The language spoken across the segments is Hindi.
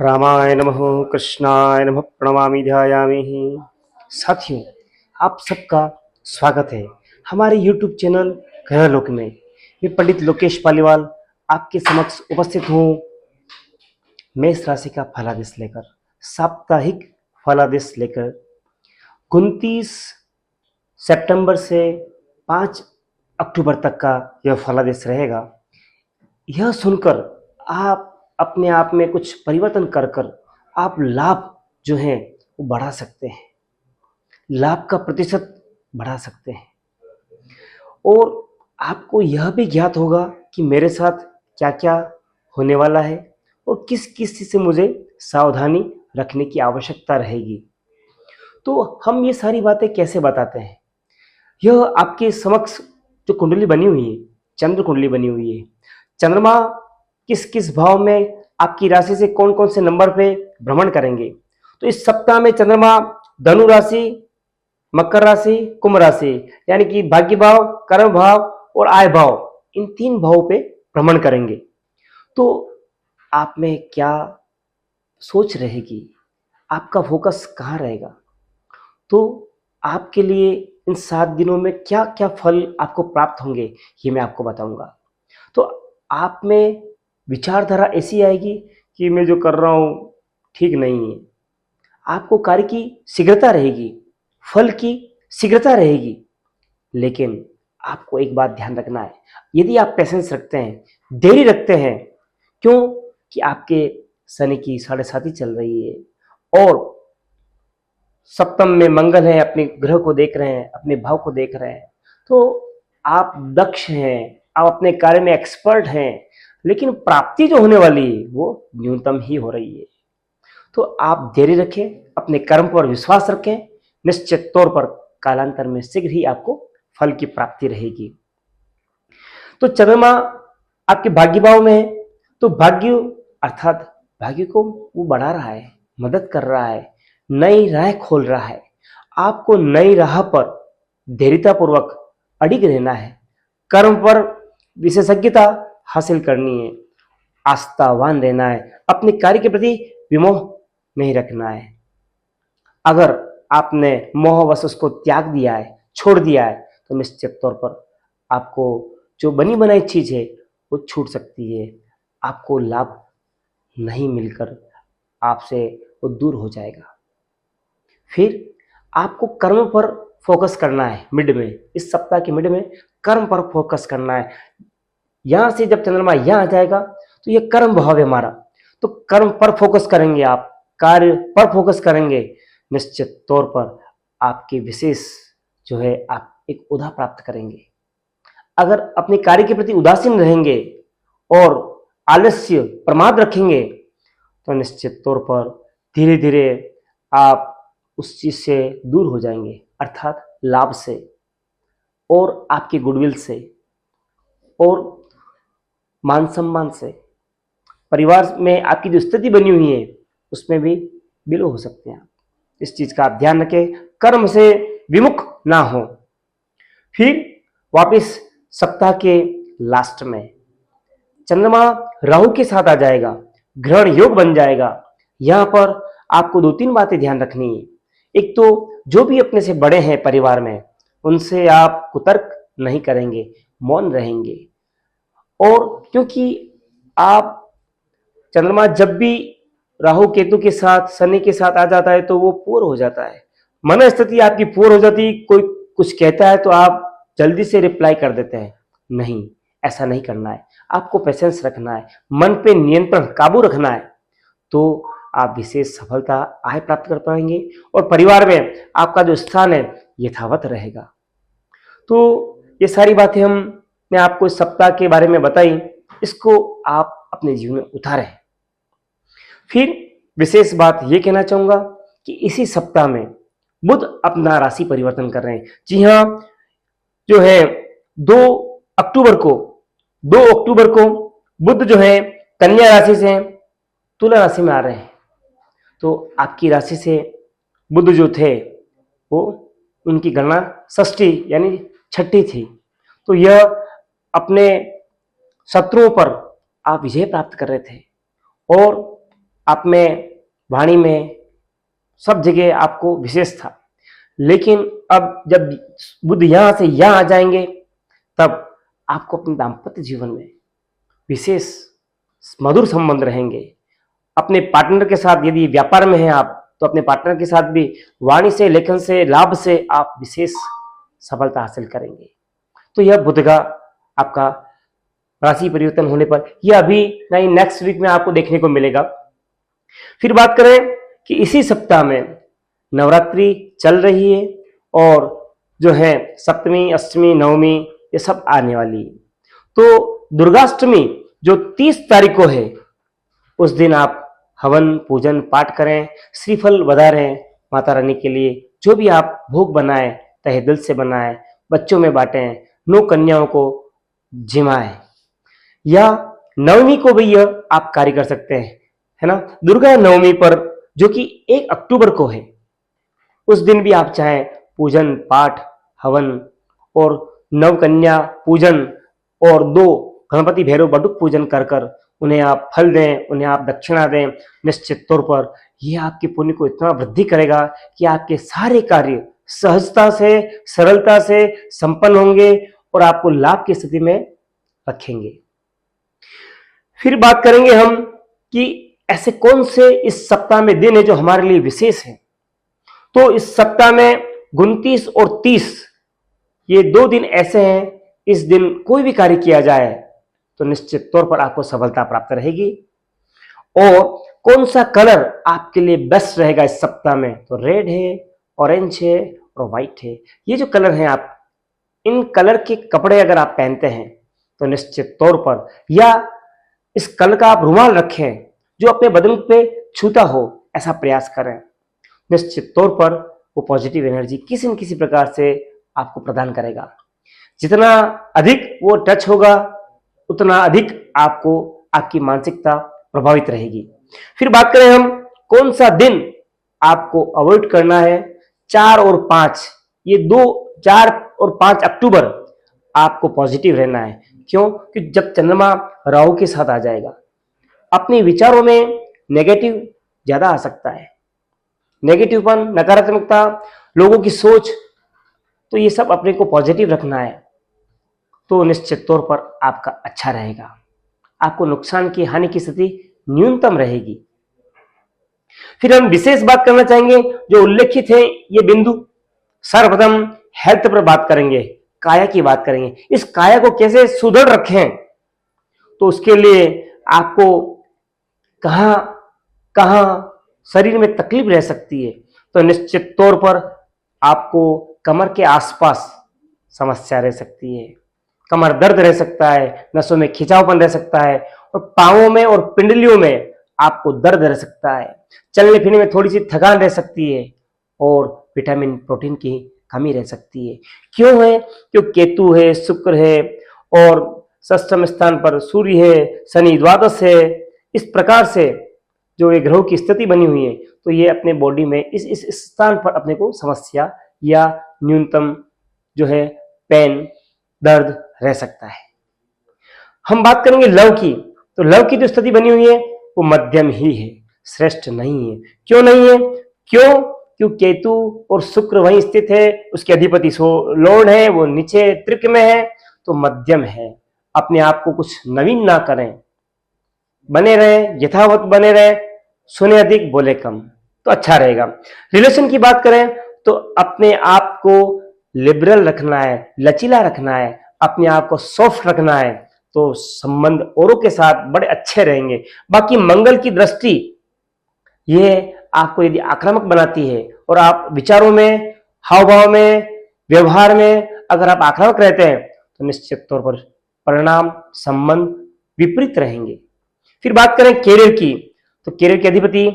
रामाय नमः कृष्णाय नमः प्रणमामि ध्यायामि। साथियों, आप सबका स्वागत है हमारे YouTube चैनल ग्रहलोक में। मैं पंडित लोकेश पालीवाल आपके समक्ष उपस्थित हूँ मेष राशि का फलादेश लेकर, साप्ताहिक फलादेश लेकर। 29 सितंबर से 5 अक्टूबर तक का यह फलादेश रहेगा। यह सुनकर आप अपने आप में कुछ परिवर्तन कर कर आप लाभ जो है वो बढ़ा सकते हैं, लाभ का प्रतिशत बढ़ा सकते हैं। और आपको यह भी ज्ञात होगा कि मेरे साथ क्या क्या होने वाला है और किस किस चीज़ से मुझे सावधानी रखने की आवश्यकता रहेगी। तो हम ये सारी बातें कैसे बताते हैं? यह आपके समक्ष जो कुंडली बनी हुई है, चंद्र कुंडली बनी हुई है, चंद्रमा किस किस भाव में आपकी राशि से कौन कौन से नंबर पे भ्रमण करेंगे। तो इस सप्ताह में चंद्रमा धनु राशि, मकर राशि, कुंभ राशि यानी कि भाग्य भाव, कर्म भाव और आय भाव, इन 3 भावों पे भ्रमण करेंगे। तो आप में क्या सोच रहेगी, आपका फोकस कहाँ रहेगा? तो आपके लिए इन 7 दिनों में क्या क्या फल आपको प्राप्त होंगे, ये मैं आपको बताऊंगा। तो आप में विचारधारा ऐसी आएगी कि मैं जो कर रहा हूँ ठीक नहीं है। आपको कार्य की शीघ्रता रहेगी, फल की शीघ्रता रहेगी। लेकिन आपको एक बात ध्यान रखना है, यदि आप पेशेंस रखते हैं, देरी रखते हैं, क्यों कि आपके शनि की 7.5 चल रही है और सप्तम में मंगल है, अपने ग्रह को देख रहे हैं, अपने भाव को देख रहे हैं। तो आप दक्ष हैं, आप अपने कार्य में एक्सपर्ट हैं, लेकिन प्राप्ति जो होने वाली है वो न्यूनतम ही हो रही है। तो आप धैर्य रखें, अपने कर्म पर विश्वास रखें, निश्चित तौर पर कालांतर में शीघ्र ही आपको फल की प्राप्ति रहेगी। तो चंद्रमा आपके भाग्य भाव में है, तो भाग्य अर्थात भाग्य को वो बढ़ा रहा है, मदद कर रहा है, नई राह खोल रहा है। आपको नई राह पर धैर्यतापूर्वक अडिग रहना है, कर्म पर विशेषज्ञता हासिल करनी है, आस्थावान रहना है, अपने कार्य के प्रति विमोह नहीं रखना है। अगर आपने मोहवश उसको त्याग दिया है, छोड़ दिया है, तो निश्चित तौर पर आपको जो बनी बनाई चीज है वो छूट सकती है, आपको लाभ नहीं मिलकर आपसे वो दूर हो जाएगा। फिर आपको कर्म पर फोकस करना है। मिड में, इस सप्ताह के मिड में कर्म पर फोकस करना है। यहां से जब चंद्रमा यहां आ जाएगा तो ये कर्म भाव है हमारा, तो कर्म पर फोकस करेंगे, आप कार्य पर फोकस करेंगे, निश्चित तौर पर आपके विशेष जो है आप एक उदा प्राप्त करेंगे। अगर अपने कार्य के प्रति उदासीन रहेंगे और आलस्य प्रमाद रखेंगे तो निश्चित तौर पर धीरे धीरे आप उस चीज से दूर हो जाएंगे, अर्थात लाभ से और आपके गुडविल से और मान सम्मान से। परिवार में आपकी जो स्थिति बनी हुई है उसमें भी बिलो हो सकते हैं। इस चीज का आप ध्यान रखें, कर्म से विमुख ना हो। फिर वापस सप्ताह के लास्ट में चंद्रमा राहु के साथ आ जाएगा, ग्रहण योग बन जाएगा। यहां पर आपको 2-3 बातें ध्यान रखनी है। एक तो जो भी अपने से बड़े हैं परिवार में, उनसे आप कुतर्क नहीं करेंगे, मौन रहेंगे। और क्योंकि आप चंद्रमा जब भी राहु केतु के साथ, शनि के साथ आ जाता है तो वो पूर्ण हो जाता है, मन स्थिति आपकी पूर्ण हो जाती है। कोई कुछ कहता है तो आप जल्दी से रिप्लाई कर देते हैं, नहीं, ऐसा नहीं करना है। आपको पेशेंस रखना है, मन पे नियंत्रण, काबू रखना है, तो आप विशेष सफलता, आय प्राप्त कर पाएंगे और परिवार में आपका जो स्थान है यथावत रहेगा। तो ये सारी बातें हमने आपको इस सप्ताह के बारे में बताई, इसको आप अपने जीवन में उतारें। फिर विशेष बात ये कहना चाहूंगा कि इसी सप्ताह में बुध अपना राशि परिवर्तन कर रहे हैं। जी हाँ, जो है 2 अक्टूबर को 2 अक्टूबर को बुध जो है कन्या राशि से तुला राशि में आ रहे हैं। तो आपकी राशि से बुध जो थे वो, उनकी गणना षष्ठी यानी छठी थी। तो यह अपने शत्रुओं पर आप विजय प्राप्त कर रहे थे और आप में, वाणी में, सब जगह आपको विशेष था। लेकिन अब जब बुध यहां से यहां आ जाएंगे तब आपको अपने दाम्पत्य जीवन में विशेष मधुर संबंध रहेंगे। अपने पार्टनर के साथ, यदि व्यापार में हैं आप, तो अपने पार्टनर के साथ भी वाणी से, लेखन से, लाभ से आप विशेष सफलता हासिल करेंगे। तो यह बुध का आपका राशि परिवर्तन होने पर यह अभी नहीं, नेक्स्ट वीक में आपको देखने को मिलेगा। फिर बात करें कि इसी सप्ताह में नवरात्रि चल रही है और जो है सप्तमी, अष्टमी, नवमी ये सब आने वाली है। तो दुर्गाष्टमी जो 30 तारीख को है, उस दिन आप हवन, पूजन, पाठ करें, श्रीफल बधारें माता रानी के लिए। जो भी आप भोग बनाएं तहे दिल से बनाएं, बच्चों में बांटें, 9 कन्याओं को जिमाएं। या नवमी को भी यह आप कार्य कर सकते हैं, है ना। दुर्गा नवमी पर जो कि 1 अक्टूबर को है, उस दिन भी आप चाहें पूजन, पाठ, हवन और 9 कन्या पूजन और 2 गणपति भैरव बटुक पूजन कर कर उन्हें आप फल दें, उन्हें आप दक्षिणा दें। निश्चित तौर पर यह आपके पुण्य को इतना वृद्धि करेगा कि आपके सारे कार्य सहजता से, सरलता से संपन्न होंगे और आपको लाभ की स्थिति में रखेंगे। फिर बात करेंगे हम कि ऐसे कौन से इस सप्ताह में दिन है जो हमारे लिए विशेष है। तो इस सप्ताह में 29 और 30 ये 2 दिन ऐसे हैं, इस दिन कोई भी कार्य किया जाए तो निश्चित तौर पर आपको सफलता प्राप्त रहेगी। और कौन सा कलर आपके लिए बेस्ट रहेगा इस सप्ताह में, तो रेड है, ऑरेंज है और व्हाइट है। ये जो कलर हैं, आप इन कलर के कपड़े अगर आप पहनते हैं तो निश्चित तौर पर, या इस कलर का आप रुमाल रखें जो अपने बदन पे छूता हो, ऐसा प्रयास करें। निश्चित तौर पर वो पॉजिटिव एनर्जी किसी न किसी प्रकार से आपको प्रदान करेगा। जितना अधिक वो टच होगा उतना अधिक आपको आपकी मानसिकता प्रभावित रहेगी। फिर बात करें हम कौन सा दिन आपको अवॉइड करना है। 4 और 5 ये 4 और 5 अक्टूबर आपको पॉजिटिव रहना है। क्यों? कि जब चंद्रमा राहु के साथ आ जाएगा, अपने विचारों में नेगेटिव ज्यादा आ सकता है, नेगेटिवपन, नकारात्मकता, लोगों की सोच, तो ये सब अपने को पॉजिटिव रखना है। तो निश्चित तौर पर आपका अच्छा रहेगा, आपको नुकसान की, हानि की स्थिति न्यूनतम रहेगी। फिर हम विशेष बात करना चाहेंगे जो उल्लेखित है ये बिंदु। सर्वप्रथम हेल्थ पर बात करेंगे, काया की बात करेंगे। इस काया को कैसे सुदृढ़ रखें, तो उसके लिए आपको कहां कहां शरीर में तकलीफ रह सकती है, तो निश्चित तौर पर आपको कमर के आसपास समस्या रह सकती है, कमर दर्द रह सकता है, नसों में खिंचावपन रह सकता है और पांवों में और पिंडलियों में आपको दर्द रह सकता है। चलने फिरने में थोड़ी सी थकान रह सकती है और विटामिन, प्रोटीन की कमी रह सकती है। क्यों है? क्योंकि केतु है, शुक्र है और षष्ठम स्थान पर सूर्य है, शनि द्वादश है। इस प्रकार से जो ये ग्रहों की स्थिति बनी हुई है, तो ये अपने बॉडी में इस स्थान पर अपने को समस्या या न्यूनतम जो है पेन, दर्द रह सकता है। हम बात करेंगे लव की, तो लव की जो स्थिति बनी हुई है वो मध्यम ही है, श्रेष्ठ नहीं है। क्यों नहीं है? क्यों? क्योंकि केतु और शुक्र वहीं स्थित है, उसके अधिपति लॉर्ड है, वो नीचे त्रिक में है, तो मध्यम है। अपने आप को कुछ नवीन ना करें, बने रहे, यथावत बने रहे, सुने अधिक बोले कम, तो अच्छा रहेगा। रिलेशन की बात करें तो अपने आप को लिबरल रखना है, लचीला रखना है, अपने आप को सॉफ्ट रखना है, तो संबंध औरों के साथ बड़े अच्छे रहेंगे। बाकी मंगल की दृष्टि ये आपको यदि आक्रामक बनाती है और आप विचारों में, हाव भाव में, व्यवहार में अगर आप आक्रामक रहते हैं तो निश्चित तौर पर परिणाम, संबंध विपरीत रहेंगे। फिर बात करें कैरियर की, तो कैरियर के अधिपति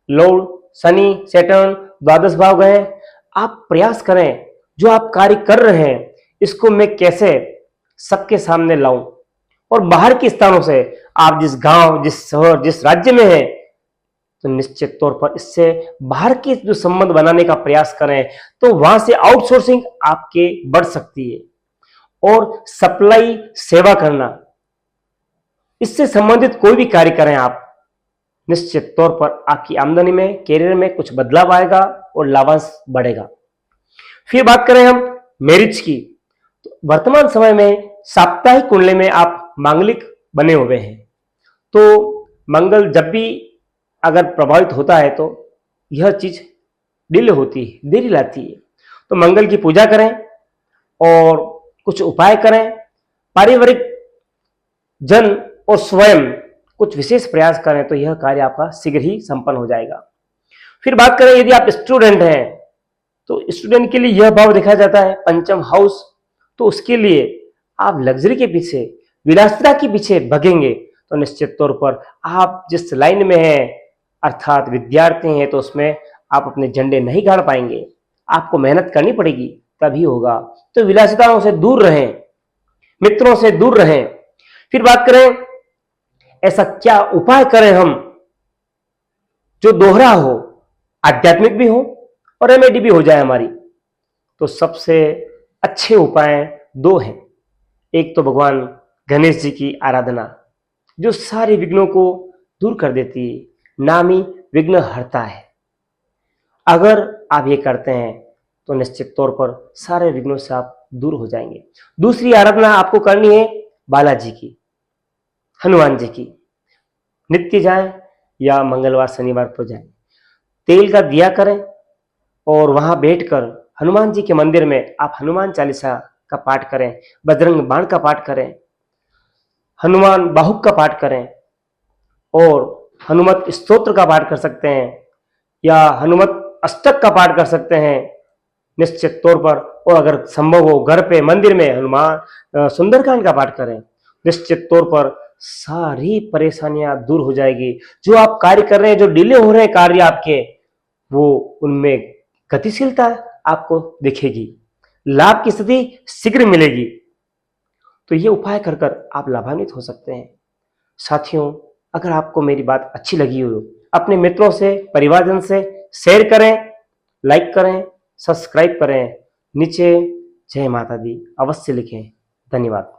लॉर्ड शनि, सैटर्न द्वादश भाव गए। आप प्रयास करें जो आप कार्य कर रहे हैं इसको मैं कैसे सबके सामने लाऊं, और बाहर के स्थानों से आप जिस गांव, जिस शहर, जिस राज्य में हैं, तो निश्चित तौर पर इससे बाहर के जो संबंध बनाने का प्रयास करें, तो वहां से आउटसोर्सिंग आपके बढ़ सकती है। और सप्लाई सेवा करना, इससे संबंधित कोई भी कार्य करें आप, निश्चित तौर पर आपकी आमदनी में, कैरियर में कुछ बदलाव आएगा और लाभांश बढ़ेगा। फिर बात करें हम मैरिज की, तो वर्तमान समय में साप्ताहिक कुंडली में आप मांगलिक बने हुए हैं, तो मंगल जब भी अगर प्रभावित होता है तो यह चीज डिले होती है, देरी लाती है। तो मंगल की पूजा करें और कुछ उपाय करें, पारिवारिक जन और स्वयं कुछ विशेष प्रयास करें तो यह कार्य आपका शीघ्र ही संपन्न हो जाएगा। फिर बात करें यदि आप स्टूडेंट हैं तो स्टूडेंट के लिए यह भाव देखा जाता है पंचम हाउस, तो उसके लिए आप लग्जरी के पीछे, विलासिता के पीछे भगेंगे तो निश्चित तौर पर आप जिस लाइन में हैं अर्थात विद्यार्थी हैं तो उसमें आप अपने झंडे नहीं गाड़ पाएंगे, आपको मेहनत करनी पड़ेगी तभी होगा। तो विलासिताओं से दूर रहें, मित्रों से दूर रहें। फिर बात करें ऐसा क्या उपाय करें हम जो दोहरा हो, आध्यात्मिक भी हो और रेमेडी भी हो जाए हमारी। तो सबसे अच्छे उपाय दो हैं। एक तो भगवान गणेश जी की आराधना जो सारे विघ्नों को दूर कर देती है, नामी विघ्न हरता है। अगर आप ये करते हैं तो निश्चित तौर पर सारे विघ्नों से आप दूर हो जाएंगे। दूसरी आराधना आपको करनी है बालाजी की, हनुमान जी की। नित्य जाएं या मंगलवार शनिवार को जाएं, तेल का दिया करें और वहां बैठकर हनुमान जी के मंदिर में आप हनुमान चालीसा का पाठ करें, बजरंग बाण का पाठ करें, हनुमान बाहुक का पाठ करें और हनुमत स्तोत्र का पाठ कर सकते हैं या हनुमत अष्टक का पाठ कर सकते हैं निश्चित तौर पर। और अगर संभव हो घर पे मंदिर में हनुमान सुंदरकांड का पाठ करें, निश्चित तौर पर सारी परेशानियां दूर हो जाएगी। जो आप कार्य कर रहे हैं, जो डिले हो रहे हैं कार्य आपके, वो उनमें गतिशीलता आपको दिखेगी, लाभ की स्थिति शीघ्र मिलेगी। तो ये उपाय कर कर आप लाभान्वित हो सकते हैं। साथियों, अगर आपको मेरी बात अच्छी लगी हो, अपने मित्रों से, परिवारजन से शेयर करें, लाइक करें, सब्सक्राइब करें, नीचे जय माता दी अवश्य लिखें। धन्यवाद।